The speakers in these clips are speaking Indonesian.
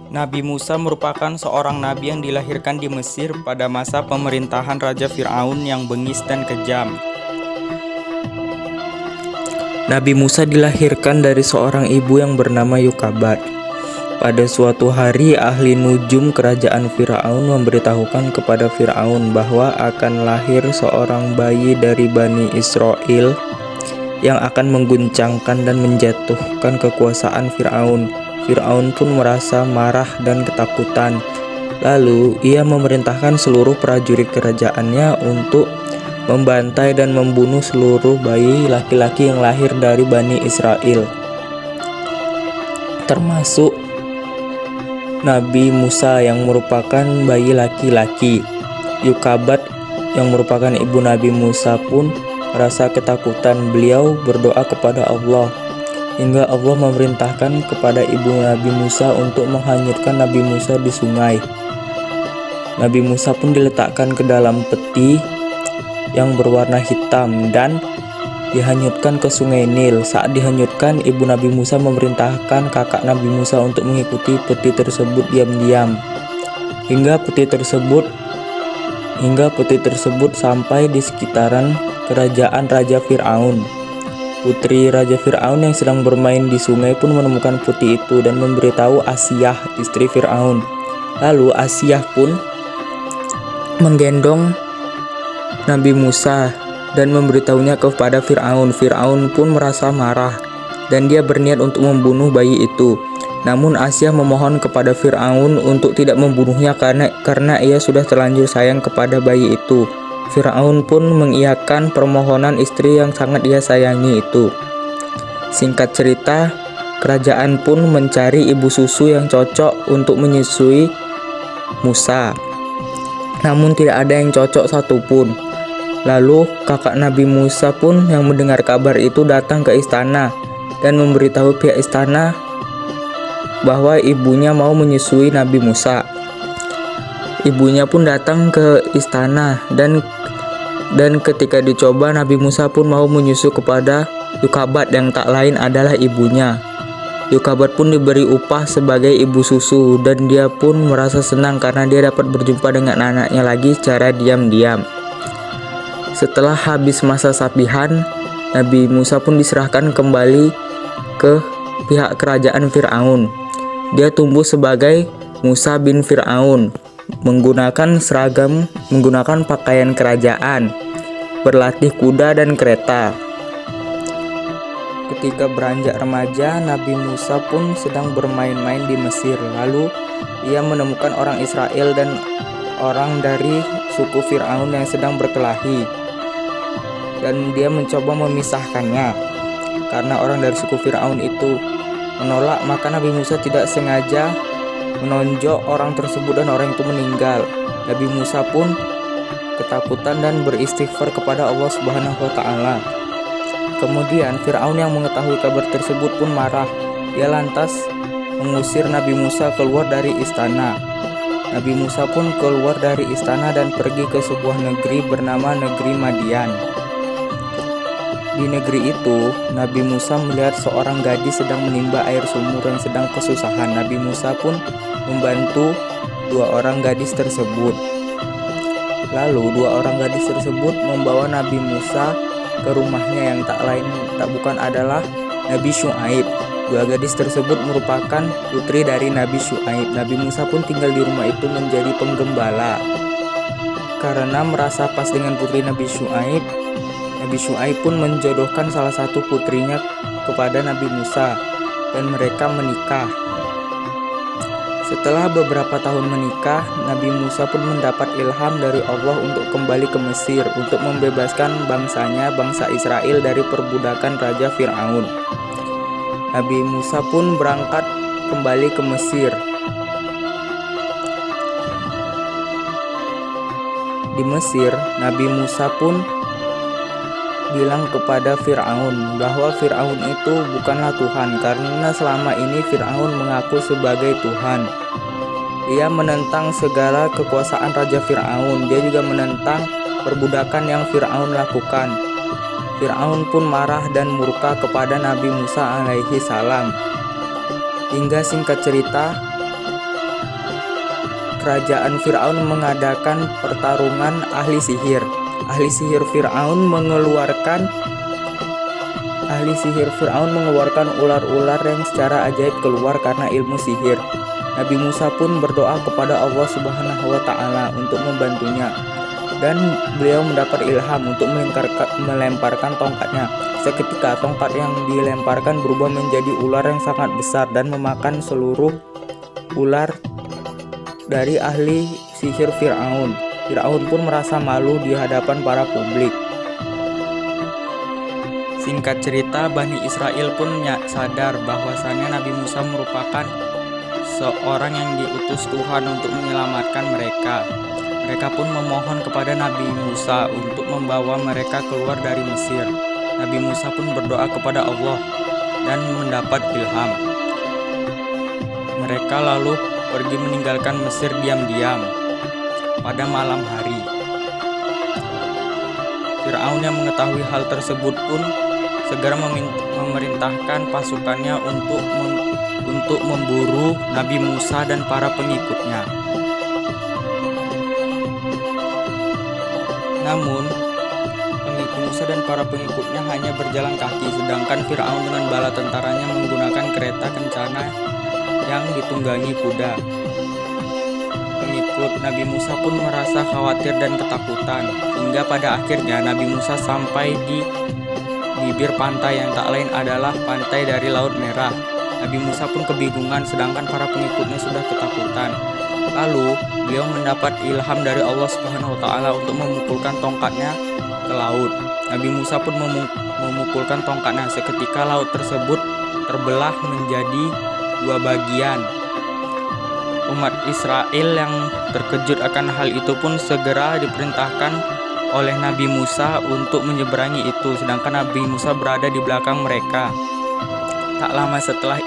Nabi Musa merupakan seorang nabi yang dilahirkan di Mesir pada masa pemerintahan Raja Fir'aun yang bengis dan kejam. Nabi Musa dilahirkan dari seorang ibu yang bernama Yukabat. Pada suatu hari, ahli nujum kerajaan Fir'aun memberitahukan kepada Fir'aun bahwa akan lahir seorang bayi dari Bani Israel yang akan mengguncangkan dan menjatuhkan kekuasaan Fir'aun. Fir'aun pun merasa marah dan ketakutan. Lalu ia memerintahkan seluruh prajurit kerajaannya untuk membantai dan membunuh seluruh bayi laki-laki yang lahir dari Bani Israel, termasuk Nabi Musa yang merupakan bayi laki-laki. Yukabat yang merupakan ibu Nabi Musa pun merasa ketakutan. Beliau berdoa kepada Allah hingga Allah memerintahkan kepada ibu Nabi Musa untuk menghanyutkan Nabi Musa di sungai. Nabi Musa pun diletakkan ke dalam peti yang berwarna hitam dan dihanyutkan ke sungai Nil. Saat dihanyutkan, ibu Nabi Musa memerintahkan kakak Nabi Musa untuk mengikuti peti tersebut diam-diam hingga peti tersebut sampai di sekitaran kerajaan Raja Fir'aun. Putri Raja Fir'aun yang sedang bermain di sungai pun menemukan peti itu dan memberitahu Asiyah, istri Fir'aun. Lalu Asiyah pun menggendong Nabi Musa dan memberitahunya kepada Fir'aun. Fir'aun pun merasa marah dan dia berniat untuk membunuh bayi itu. Namun Asiyah memohon kepada Fir'aun untuk tidak membunuhnya karena ia sudah terlanjur sayang kepada bayi itu. Fir'aun pun mengiyakan permohonan istri yang sangat dia sayangi itu. Singkat cerita, kerajaan pun mencari ibu susu yang cocok untuk menyusui Musa. Namun tidak ada yang cocok satupun. Lalu kakak Nabi Musa pun yang mendengar kabar itu datang ke istana dan memberitahu pihak istana bahwa ibunya mau menyusui Nabi Musa. Ibunya pun datang ke istana dan ketika dicoba, Nabi Musa pun mau menyusu kepada Yukabat yang tak lain adalah ibunya. Yukabat pun diberi upah sebagai ibu susu dan dia pun merasa senang karena dia dapat berjumpa dengan anaknya lagi secara diam-diam. Setelah habis masa sapihan, Nabi Musa pun diserahkan kembali ke pihak kerajaan Fir'aun. Dia tumbuh sebagai Musa bin Fir'aun, menggunakan pakaian kerajaan, berlatih kuda dan kereta. Ketika beranjak remaja, Nabi Musa pun sedang bermain-main di Mesir. Lalu ia menemukan orang Israel dan orang dari suku Fir'aun yang sedang berkelahi, dan dia mencoba memisahkannya. Karena orang dari suku Fir'aun itu menolak, maka Nabi Musa tidak sengaja menonjok orang tersebut dan orang itu meninggal. Nabi Musa pun ketakutan dan beristighfar kepada Allah Subhanahu wa Ta'ala. Kemudian Fir'aun yang mengetahui kabar tersebut pun marah. Dia lantas mengusir Nabi Musa keluar dari istana. Nabi Musa pun keluar dari istana dan pergi ke sebuah negeri bernama negeri Madian. Di negeri itu, Nabi Musa melihat seorang gadis sedang menimba air sumur yang sedang kesusahan. Nabi Musa pun membantu dua orang gadis tersebut. Lalu dua orang gadis tersebut membawa Nabi Musa ke rumahnya yang tak bukan adalah Nabi Syuaib. Dua gadis tersebut merupakan putri dari Nabi Syuaib. Nabi Musa pun tinggal di rumah itu menjadi penggembala. Karena merasa pas dengan putri Nabi Syuaib, Nabi Syuaib pun menjodohkan salah satu putrinya kepada Nabi Musa dan mereka menikah. Setelah beberapa tahun menikah, Nabi Musa pun mendapat ilham dari Allah untuk kembali ke Mesir untuk membebaskan bangsanya, bangsa Israel, dari perbudakan Raja Fir'aun. Nabi Musa pun berangkat kembali ke Mesir. Di Mesir, Nabi Musa pun bilang kepada Fir'aun bahwa Fir'aun itu bukanlah Tuhan, karena selama ini Fir'aun mengaku sebagai Tuhan. Dia menentang segala kekuasaan Raja Fir'aun. Dia juga menentang perbudakan yang Fir'aun lakukan. Fir'aun pun marah dan murka kepada Nabi Musa alaihi salam. Hingga singkat cerita, kerajaan Fir'aun mengadakan pertarungan ahli sihir. Ahli sihir Fir'aun mengeluarkan ular-ular yang secara ajaib keluar karena ilmu sihir. Nabi Musa pun berdoa kepada Allah Subhanahu wa Ta'ala untuk membantunya, dan beliau mendapat ilham untuk melemparkan tongkatnya. Seketika tongkat yang dilemparkan berubah menjadi ular yang sangat besar dan memakan seluruh ular dari ahli sihir Fir'aun. Fir'aun pun merasa malu di hadapan para publik. Singkat cerita, Bani Israel pun sadar bahwasannya Nabi Musa merupakan seorang yang diutus Tuhan untuk menyelamatkan mereka. Mereka pun memohon kepada Nabi Musa untuk membawa mereka keluar dari Mesir. Nabi Musa pun berdoa kepada Allah dan mendapat ilham. Mereka lalu pergi meninggalkan Mesir diam-diam pada malam hari. Fir'aun yang mengetahui hal tersebut pun segera memerintahkan pasukannya untuk memburu Nabi Musa dan para pengikutnya. Namun, pengikut Musa dan para pengikutnya hanya berjalan kaki, sedangkan Fir'aun dengan bala tentaranya menggunakan kereta kencana yang ditunggangi kuda. Pengikut Nabi Musa pun merasa khawatir dan ketakutan, hingga pada akhirnya Nabi Musa sampai di bibir pantai yang tak lain adalah pantai dari Laut Merah. Nabi Musa pun kebingungan, sedangkan para pengikutnya sudah ketakutan. Lalu beliau mendapat ilham dari Allah Subhanahu wa Ta'ala untuk memukulkan tongkatnya ke laut. Nabi Musa pun memukulkan tongkatnya. Seketika laut tersebut terbelah menjadi dua bagian. Umat Israel yang terkejut akan hal itu pun segera diperintahkan oleh Nabi Musa untuk menyeberangi itu, sedangkan Nabi Musa berada di belakang mereka. Tak lama setelah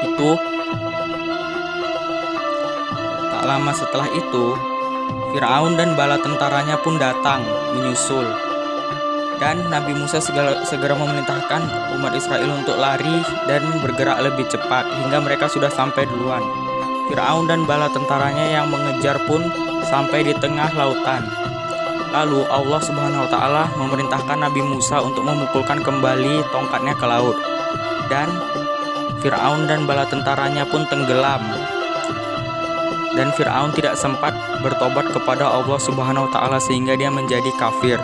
itu, Fir'aun dan bala tentaranya pun datang menyusul. Dan Nabi Musa segera memerintahkan umat Israel untuk lari dan bergerak lebih cepat hingga mereka sudah sampai duluan. Fir'aun dan bala tentaranya yang mengejar pun sampai di tengah lautan. Lalu Allah Subhanahu wa Ta'ala memerintahkan Nabi Musa untuk memukulkan kembali tongkatnya ke laut. Dan Fir'aun dan bala tentaranya pun tenggelam. Dan Fir'aun tidak sempat bertobat kepada Allah Subhanahu wa Ta'ala sehingga dia menjadi kafir.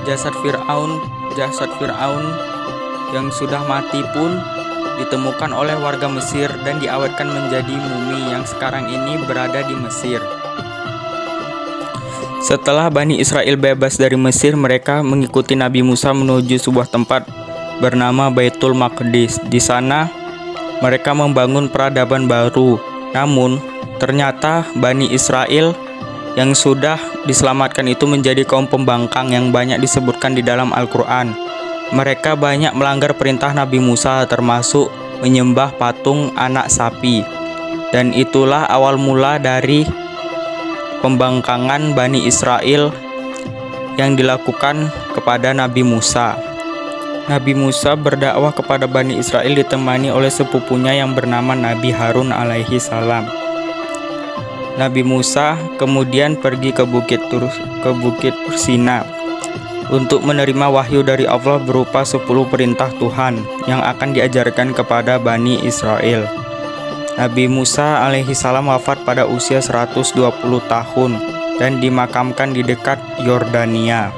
Jasad Fir'aun yang sudah mati pun ditemukan oleh warga Mesir dan diawetkan menjadi mumi yang sekarang ini berada di Mesir. Setelah Bani Israel bebas dari Mesir, mereka mengikuti Nabi Musa menuju sebuah tempat bernama Baitul Maqdis. Di sana mereka membangun peradaban baru. Namun ternyata Bani Israel yang sudah diselamatkan itu menjadi kaum pembangkang yang banyak disebutkan di dalam Al-Quran. Mereka banyak melanggar perintah Nabi Musa, termasuk menyembah patung anak sapi. Dan itulah awal mula dari pembangkangan Bani Israel yang dilakukan kepada Nabi Musa. Nabi Musa berdakwah kepada Bani Israel ditemani oleh sepupunya yang bernama Nabi Harun alaihi salam. Nabi Musa kemudian pergi ke Bukit Sina untuk menerima wahyu dari Allah berupa 10 perintah Tuhan yang akan diajarkan kepada Bani Israel. Nabi Musa alaihi salam wafat pada usia 120 tahun dan dimakamkan di dekat Yordania.